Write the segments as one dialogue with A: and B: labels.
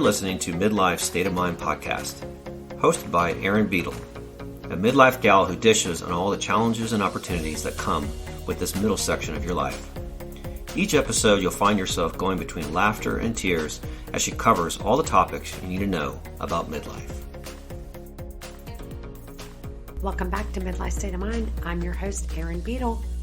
A: You're listening to Midlife State of Mind podcast, hosted by Erin, a midlife gal who dishes on all the challenges and opportunities that come with this middle section of your life. Each episode, you'll find yourself going between laughter and tears as she covers all the topics you need to know about midlife.
B: Welcome back to Midlife State of Mind. I'm your host, Erin.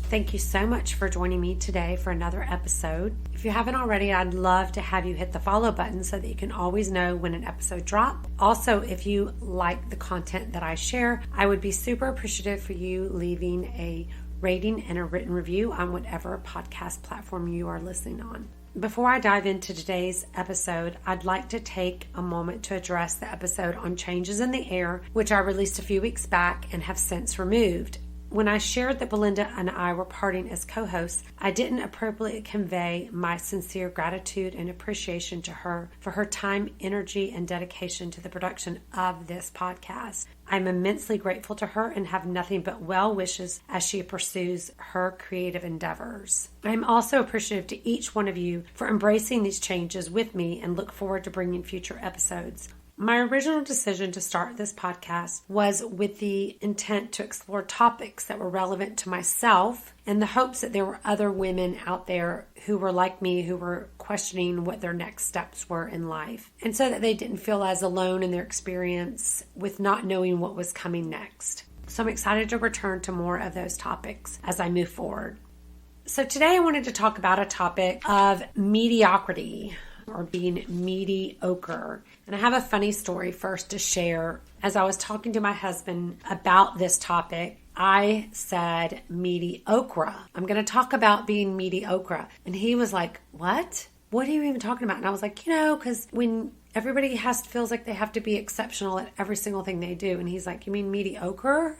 B: Thank you so much for joining me today for another episode. If you haven't already, I'd love to have you hit the follow button so that you can always know when an episode drops. Also, if you like the content that I share, I would be super appreciative for you leaving a rating and a written review on whatever podcast platform you are listening on. Before I dive into today's episode, I'd like to take a moment to address the episode on changes in the air, which I released a few weeks back and have since removed. When I shared that Belinda and I were parting as co-hosts, I didn't appropriately convey my sincere gratitude and appreciation to her for her time, energy, and dedication to the production of this podcast. I'm immensely grateful to her and have nothing but well wishes as she pursues her creative endeavors. I'm also appreciative to each one of you for embracing these changes with me and look forward to bringing future episodes. My original decision to start this podcast was with the intent to explore topics that were relevant to myself in the hopes that there were other women out there who were like me, who were questioning what their next steps were in life, and so that they didn't feel as alone in their experience with not knowing what was coming next. So I'm excited to return to more of those topics as I move forward. So today I wanted to talk about a topic of mediocrity, or being mediocre. And I have a funny story first to share. As I was talking to my husband about this topic, I said mediocre. I'm going to talk about being mediocre. And he was like, what? What are you even talking about? And I was like, because when everybody feels like they have to be exceptional at every single thing they do. And he's like, you mean mediocre?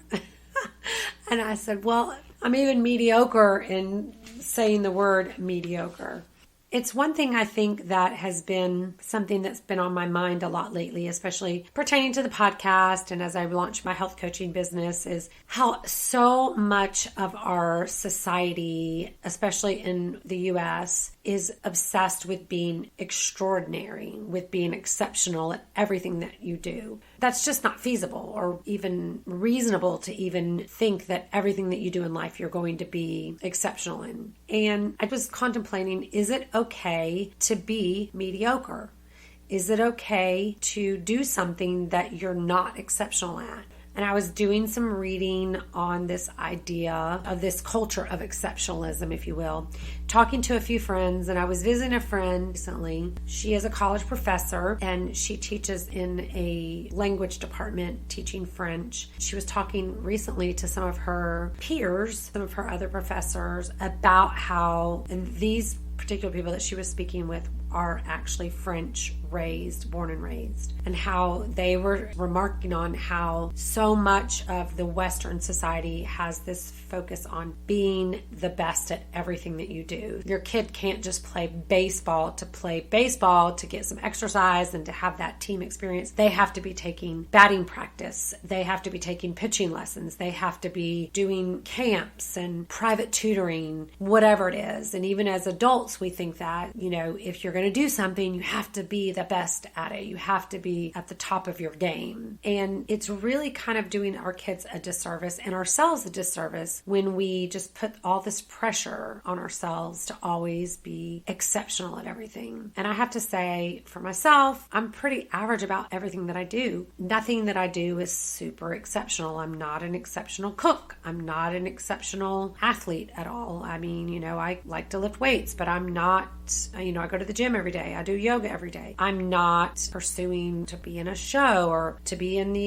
B: And I said, well, I'm even mediocre in saying the word mediocre. It's one thing I think that has been something that's been on my mind a lot lately, especially pertaining to the podcast and as I launched my health coaching business, is how so much of our society, especially in the U.S., is obsessed with being extraordinary, with being exceptional at everything that you do. That's just not feasible or even reasonable to even think that everything that you do in life you're going to be exceptional in. And I was contemplating, is it okay to be mediocre? Is it okay to do something that you're not exceptional at? And I was doing some reading on this idea of this culture of exceptionalism, if you will, talking to a few friends, and I was visiting a friend recently. She is a college professor and she teaches in a language department teaching French. She was talking recently to some of her peers, some of her other professors, about how, and these particular people that she was speaking with are actually French raised, born and raised, and how they were remarking on how so much of the Western society has this focus on being the best at everything that you do. Your kid can't just play baseball to get some exercise and to have that team experience. They have to be taking batting practice. They have to be taking pitching lessons. They have to be doing camps and private tutoring, whatever it is. And even as adults, we think that, if you're going to do something, you have to be the best at it. You have to be at the top of your game. And it's really kind of doing our kids a disservice and ourselves a disservice when we just put all this pressure on ourselves to always be exceptional at everything. And I have to say, for myself, I'm pretty average about everything that I do. Nothing that I do is super exceptional. I'm not an exceptional cook. I'm not an exceptional athlete at all. I mean, I like to lift weights, but I'm not, I go to the gym every day. I do yoga every day. I'm not pursuing to be in a show or to be in the,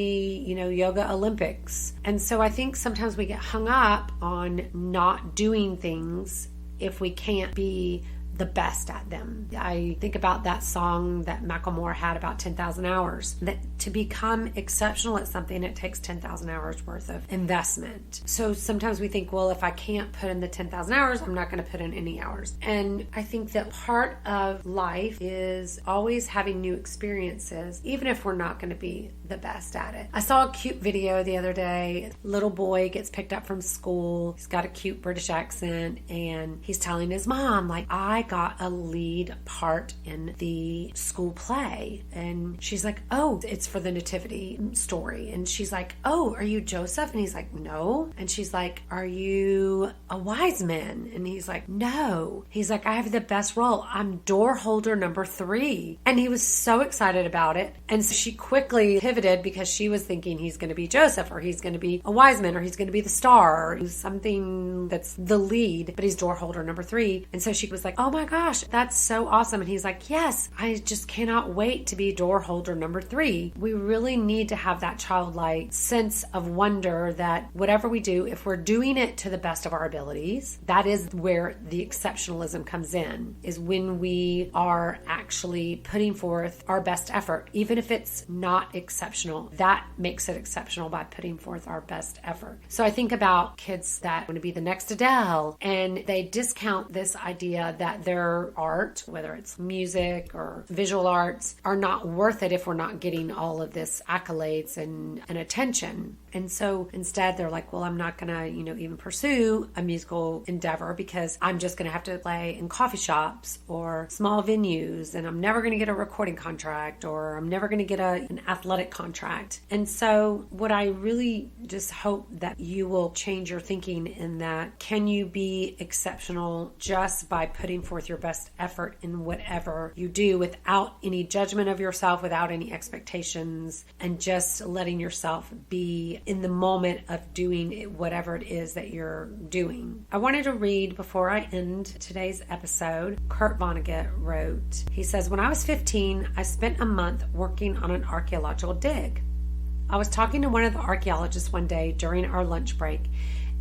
B: yoga Olympics. And so I think sometimes we get hung up on not doing things if we can't be the best at them. I think about that song that Macklemore had about 10,000 hours, that to become exceptional at something, it takes 10,000 hours worth of investment. So sometimes we think, well, if I can't put in the 10,000 hours, I'm not going to put in any hours. And I think that part of life is always having new experiences, even if we're not going to be the best at it. I saw a cute video the other day. Little boy gets picked up from school. He's got a cute British accent and he's telling his mom, I got a lead part in the school play. And she's like, oh, it's for the nativity story. And she's like, oh, are you Joseph? And he's like, no. And she's like, are you a wise man? And he's like, no. He's like, I have the best role. I'm door holder number 3. And he was so excited about it. And so she quickly pivoted because she was thinking he's going to be Joseph, or he's going to be a wise man, or he's going to be the star, or something that's the lead, but he's door holder number 3. And so she was like, oh my gosh, that's so awesome. And he's like, yes, I just cannot wait to be door holder number 3. We really need to have that childlike sense of wonder that whatever we do, if we're doing it to the best of our abilities, that is where the exceptionalism comes in, is when we are actually putting forth our best effort. Even if it's not exceptional, that makes it exceptional by putting forth our best effort. So I think about kids that want to be the next Adele, and they discount this idea that their art, whether it's music or visual arts, are not worth it if we're not getting all of this accolades and attention. And so instead they're like, well, I'm not going to, even pursue a musical endeavor because I'm just going to have to play in coffee shops or small venues, and I'm never going to get a recording contract, or I'm never going to get an athletic contract. And so what I really just hope that you will change your thinking in that, can you be exceptional just by putting forth your best effort in whatever you do without any judgment of yourself, without any expectations, and just letting yourself be in the moment of doing whatever it is that you're doing. I wanted to read before I end today's episode. Kurt Vonnegut wrote, he says, when I was 15, I spent a month working on an archaeological dig. I was talking to one of the archaeologists one day during our lunch break,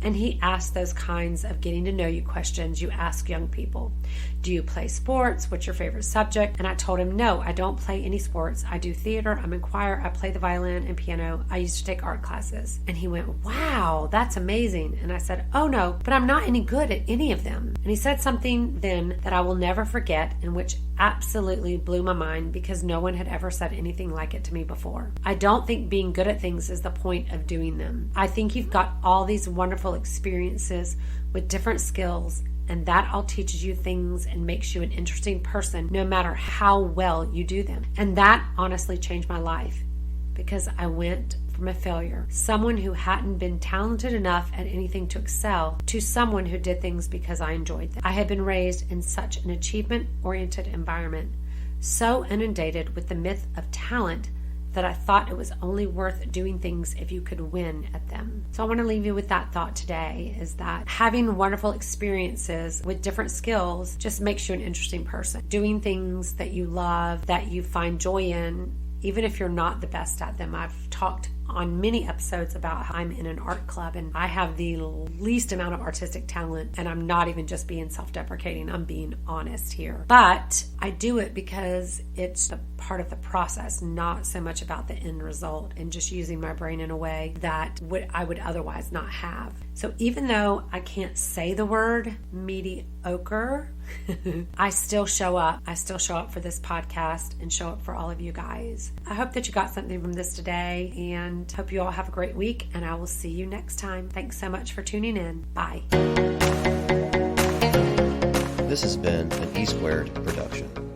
B: and he asked those kinds of getting to know you questions you ask young people. Do you play sports? What's your favorite subject? And I told him, no, I don't play any sports. I do theater. I'm in choir. I play the violin and piano. I used to take art classes. And he went, wow, that's amazing. And I said, oh no, but I'm not any good at any of them. And he said something then that I will never forget, and which absolutely blew my mind because no one had ever said anything like it to me before. I don't think being good at things is the point of doing them. I think you've got all these wonderful experiences with different skills, and that all teaches you things and makes you an interesting person no matter how well you do them. And that honestly changed my life, because I went from a failure, someone who hadn't been talented enough at anything to excel, to someone who did things because I enjoyed them. I had been raised in such an achievement-oriented environment, so inundated with the myth of talent, that I thought it was only worth doing things if you could win at them. So I want to leave you with that thought today, is that having wonderful experiences with different skills just makes you an interesting person. Doing things that you love, that you find joy in, even if you're not the best at them. I've talked on many episodes about how I'm in an art club and I have the least amount of artistic talent, and I'm not even just being self-deprecating, I'm being honest here. But I do it because it's a part of the process, not so much about the end result, and just using my brain in a way that I would otherwise not have. So even though I can't say the word mediocre, I still show up. I still show up for this podcast and show up for all of you guys. I hope that you got something from this today, and hope you all have a great week, and I will see you next time. Thanks so much for tuning in. Bye.
A: This has been an E Squared production.